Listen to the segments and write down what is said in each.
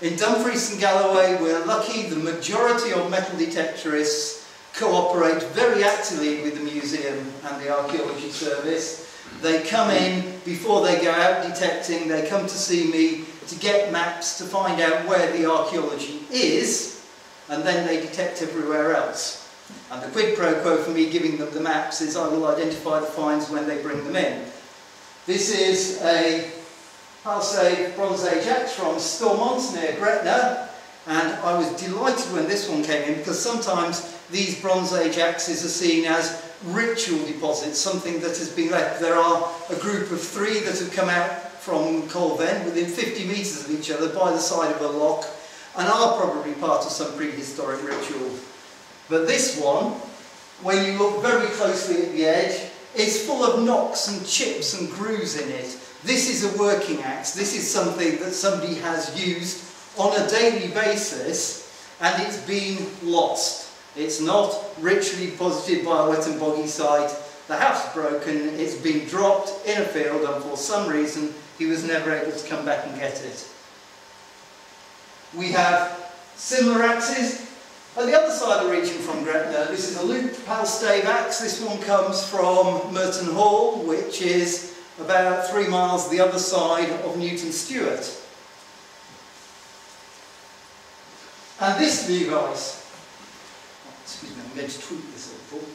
In Dumfries and Galloway, we're lucky the majority of metal detectorists cooperate very actively with the museum and the Archaeology Service. They come in before they go out detecting, they come to see me to get maps to find out where the archaeology is, and then they detect everywhere else. And the quid pro quo for me giving them the maps is I will identify the finds when they bring them in. This is a Palisade Bronze Age axe from Stormont near Gretna, and I was delighted when this one came in because sometimes these Bronze Age axes are seen as ritual deposits, something that has been left. There are a group of 3 that have come out from Colven within 50 metres of each other by the side of a lock and are probably part of some prehistoric ritual. But this one, when you look very closely at the edge, is full of knocks and chips and grooves in it. This is a working axe. This is something that somebody has used on a daily basis and it's been lost. It's not ritually deposited by a wet and boggy site. The house is broken, it's been dropped in a field and for some reason he was never able to come back and get it. We have similar axes at the other side of the region from Gretna. This is a looped palstave axe. This one comes from Merton Hall, which is about 3 miles the other side of Newton Stewart. And this device, excuse me, I'm going to tweak this a little,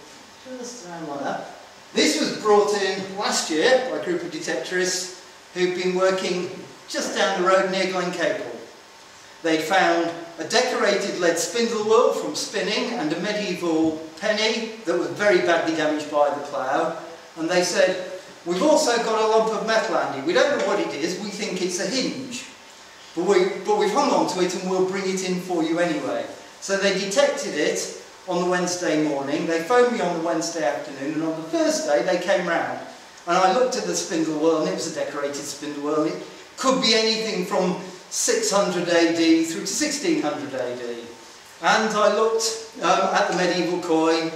just around like that. This was brought in last year by a group of detectorists who'd been working just down the road near Glencaple. They found a decorated lead spindle wheel from spinning and a medieval penny that was very badly damaged by the plough. And they said, we've also got a lump of metal, Andy. We don't know what it is, we think it's a hinge. But we've hung on to it and we'll bring it in for you anyway. So they detected it on the Wednesday morning, they phoned me on the Wednesday afternoon, and on the Thursday they came round. And I looked at the spindle wheel, and it was a decorated spindle wheel. It could be anything from 600 AD through to 1600 AD. And I looked at the medieval coin,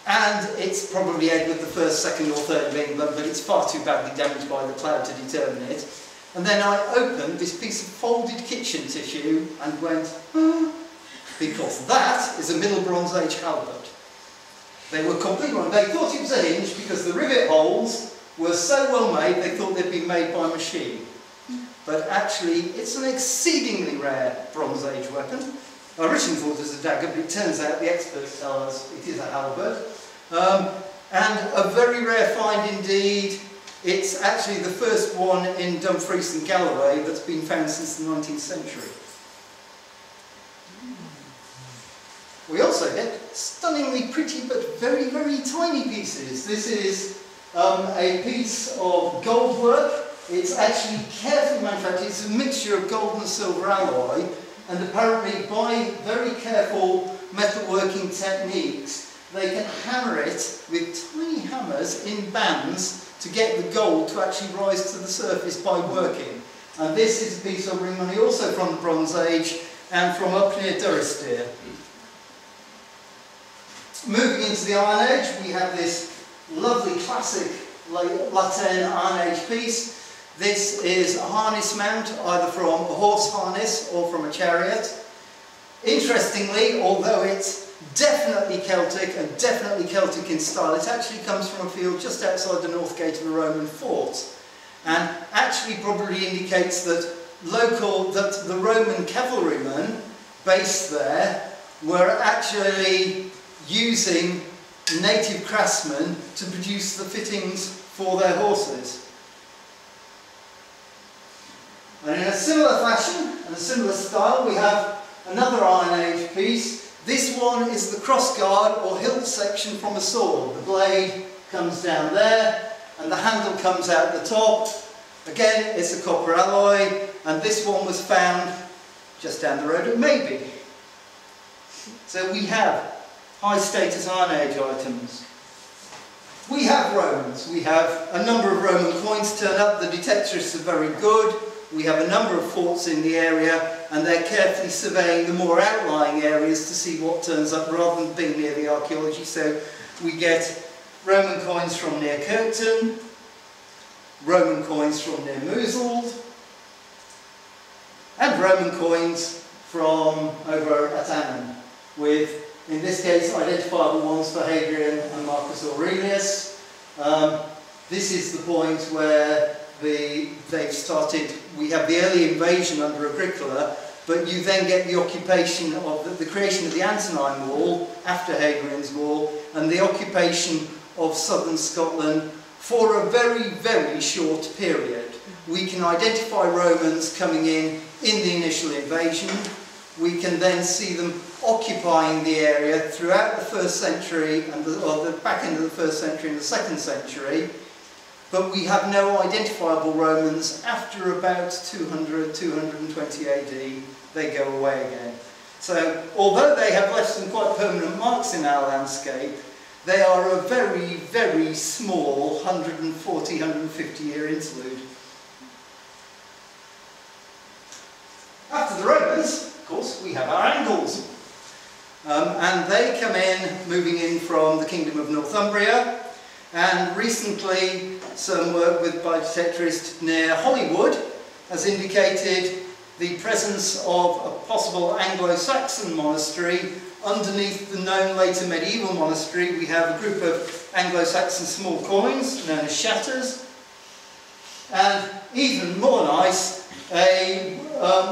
and it's probably Edward the 1st, 2nd or 3rd of England, but it's far too badly damaged by the plough to determine it. And then I opened this piece of folded kitchen tissue and went, because that is a Middle Bronze Age halberd. They were completely wrong. They thought it was a hinge because the rivet holes were so well made they thought they'd been made by machine. But actually it's an exceedingly rare Bronze Age weapon. I originally thought it was a dagger, but it turns out the experts tell us it is a halberd. And a very rare find indeed. It's actually the first one in Dumfries and Galloway that's been found since the 19th century. We also get stunningly pretty but very, very tiny pieces. This is a piece of gold work. It's actually carefully manufactured. It's a mixture of gold and silver alloy, and apparently by very careful metalworking techniques they can hammer it with tiny hammers in bands to get the gold to actually rise to the surface by working. And this is a piece of ring money also from the Bronze Age and from up near Durrisdeer. Moving into the Iron Age, we have this lovely classic Latin Iron Age piece. This is a harness mount, either from a horse harness or from a chariot. Interestingly, although it's definitely Celtic and definitely Celtic in style, it actually comes from a field just outside the north gate of a Roman fort, and actually probably indicates that the Roman cavalrymen based there were actually using native craftsmen to produce the fittings for their horses. And in a similar fashion and a similar style, we have another Iron Age piece. This one is the crossguard or hilt section from a sword. The blade comes down there and the handle comes out the top. Again, it's a copper alloy, and this one was found just down the road at Maybe. So we have high status Iron Age items. We have Romans. We have a number of Roman coins turn up. The detectorists are very good. We have a number of forts in the area, and they're carefully surveying the more outlying areas to see what turns up rather than being near the archaeology. So we get Roman coins from near Kirkton, Roman coins from near Mouseld, and Roman coins from over at Annan, with, in this case, identifiable ones for Hadrian and Marcus Aurelius. This is the point where they've started, we have the early invasion under Agricola, but you then get the occupation of the creation of the Antonine Wall after Hadrian's Wall, and the occupation of southern Scotland for a very, very short period. We can identify Romans coming in the initial invasion. We can then see them occupying the area throughout the 1st century, and the back end of the 1st century and the 2nd century. But we have no identifiable Romans after about 200, 220 AD. They go away again. So, although they have left some quite permanent marks in our landscape, they are a very, very small 140, 150 year interlude. After the Romans, of course, we have our Angles. And they come in, moving in from the Kingdom of Northumbria. And recently, some work by detectorists near Hollywood has indicated the presence of a possible Anglo-Saxon monastery underneath the known later medieval monastery. We have a group of Anglo-Saxon small coins known as shatters, and even more nice, a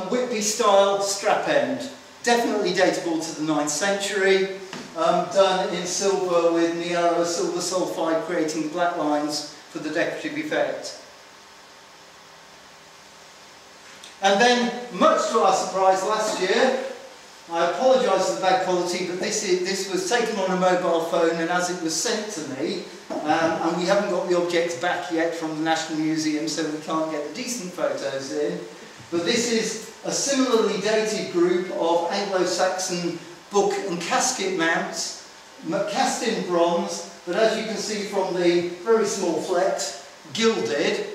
Whitby-style strap end, definitely datable to the 9th century, done in silver with Niara silver sulfide, creating black lines for the decorative effect. And then, much to our surprise last year, I apologise for the bad quality, but this was taken on a mobile phone, and as it was sent to me, and we haven't got the objects back yet from the National Museum, so we can't get the decent photos in. But this is a similarly dated group of Anglo-Saxon book and casket mounts, cast in bronze, but as you can see from the very small flecks, gilded.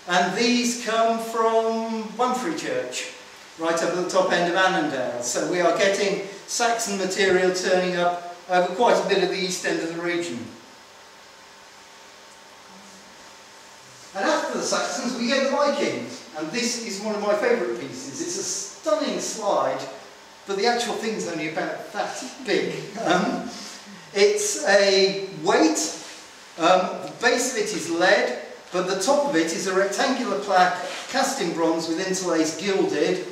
And these come from Dumfries Church, right up at the top end of Annandale. So we are getting Saxon material turning up over quite a bit of the east end of the region. And after the Saxons, we get the Vikings. And this is one of my favourite pieces. It's a stunning slide, but the actual thing's only about that big. It's a weight. The base of it is lead, but the top of it is a rectangular plaque cast in bronze with interlaced gilded,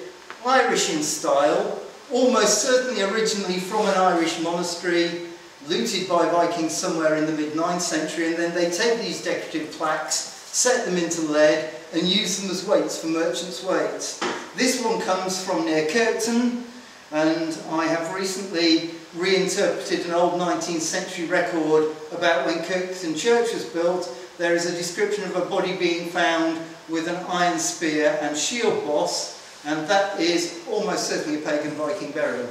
Irish in style, almost certainly originally from an Irish monastery, looted by Vikings somewhere in the mid-9th century, and then they take these decorative plaques, set them into lead, and use them as weights for merchants' weights. This one comes from near Kirkton, and I have recently reinterpreted an old 19th century record about when Kirkton Church was built. There is a description of a body being found with an iron spear and shield boss, and that is almost certainly a pagan Viking burial.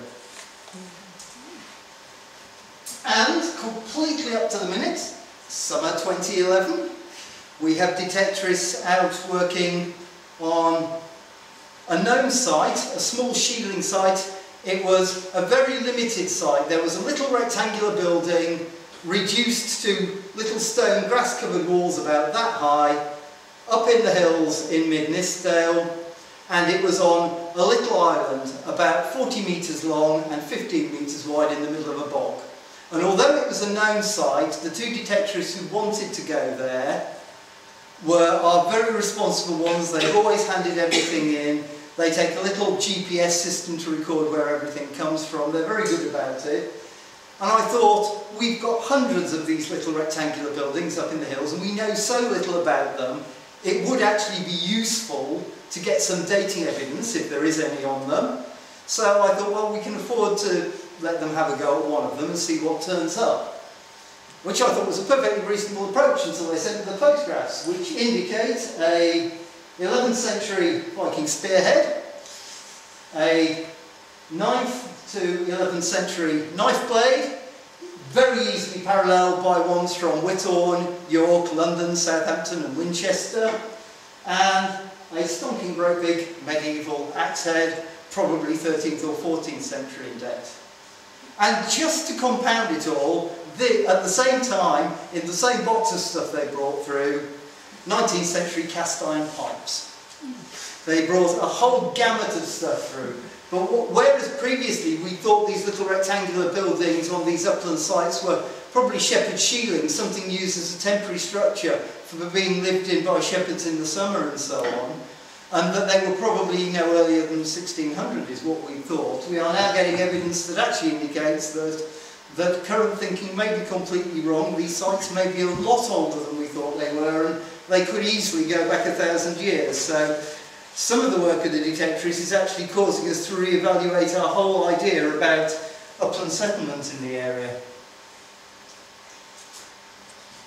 And completely up to the minute, summer 2011, we have detectorists out working on a known site, a small shielding site. It was a very limited site. There was a little rectangular building reduced to little stone grass-covered walls about that high, up in the hills in mid-Nithsdale, and it was on a little island about 40 metres long and 15 metres wide in the middle of a bog. And although it was a known site, the two detectorists who wanted to go there are very responsible ones. They've always handed everything in. They take a little GPS system to record where everything comes from. They're very good about it. And I thought, we've got hundreds of these little rectangular buildings up in the hills, and we know so little about them, it would actually be useful to get some dating evidence, if there is any on them. So I thought, well, we can afford to let them have a go at one of them and see what turns up. Which I thought was a perfectly reasonable approach until they sent me the photographs, which indicate a 11th century Viking spearhead, a 9th to 11th century knife blade, very easily paralleled by ones from Whithorn, York, London, Southampton and Winchester, and a stonking great big medieval axe head, probably 13th or 14th century in depth. And just to compound it all, at the same time, in the same box of stuff they brought through, 19th century cast iron pipes. They brought a whole gamut of stuff through. But whereas previously we thought these little rectangular buildings on these upland sites were probably shepherd shieling, something used as a temporary structure for being lived in by shepherds in the summer and so on, and that they were probably no earlier than 1600 is what we thought. We are now getting evidence that actually indicates that current thinking may be completely wrong. These sites may be a lot older than we thought they were, and they could easily go back 1,000 years. So some of the work of the detectorists is actually causing us to re-evaluate our whole idea about upland settlement in the area.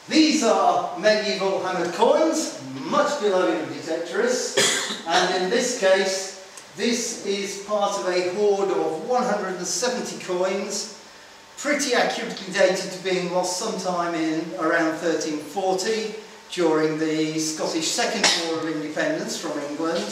These are medieval hammered coins, much beloved of detectorists, and in this case, this is part of a hoard of 170 coins, pretty accurately dated to being lost sometime in around 1340, during the Scottish Second War of Independence from England.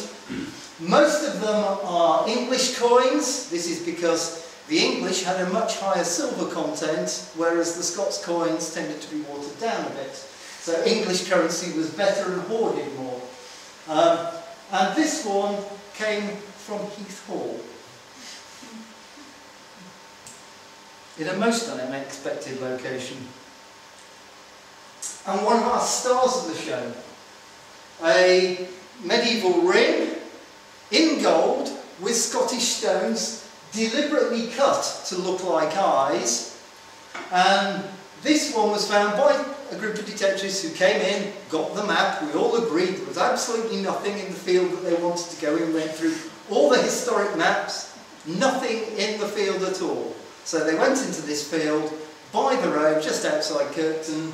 Most of them are English coins. This is because the English had a much higher silver content, whereas the Scots coins tended to be watered down a bit. So English currency was better and hoarded more. And this one came from Heath Hall, in a most unexpected location. And one of our stars of the show, a medieval ring in gold with Scottish stones deliberately cut to look like eyes. And this one was found by a group of detectorists who came in, got the map. We all agreed there was absolutely nothing in the field that they wanted to go in. We went through all the historic maps, nothing in the field at all. So they went into this field by the road just outside Kirkton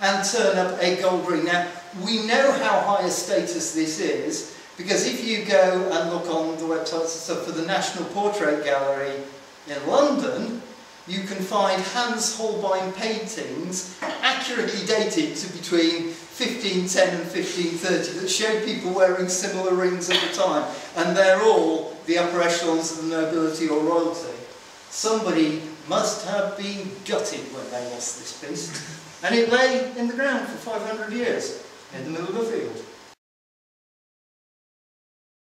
and turn up a gold ring. Now, we know how high a status this is, because if you go and look on the websites and stuff for the National Portrait Gallery in London, you can find Hans Holbein paintings accurately dated to between 1510 and 1530 that show people wearing similar rings at the time, and they're all the upper echelons of the nobility or royalty. Somebody must have been gutted when they lost this piece. And it lay in the ground for 500 years, in the middle of a field.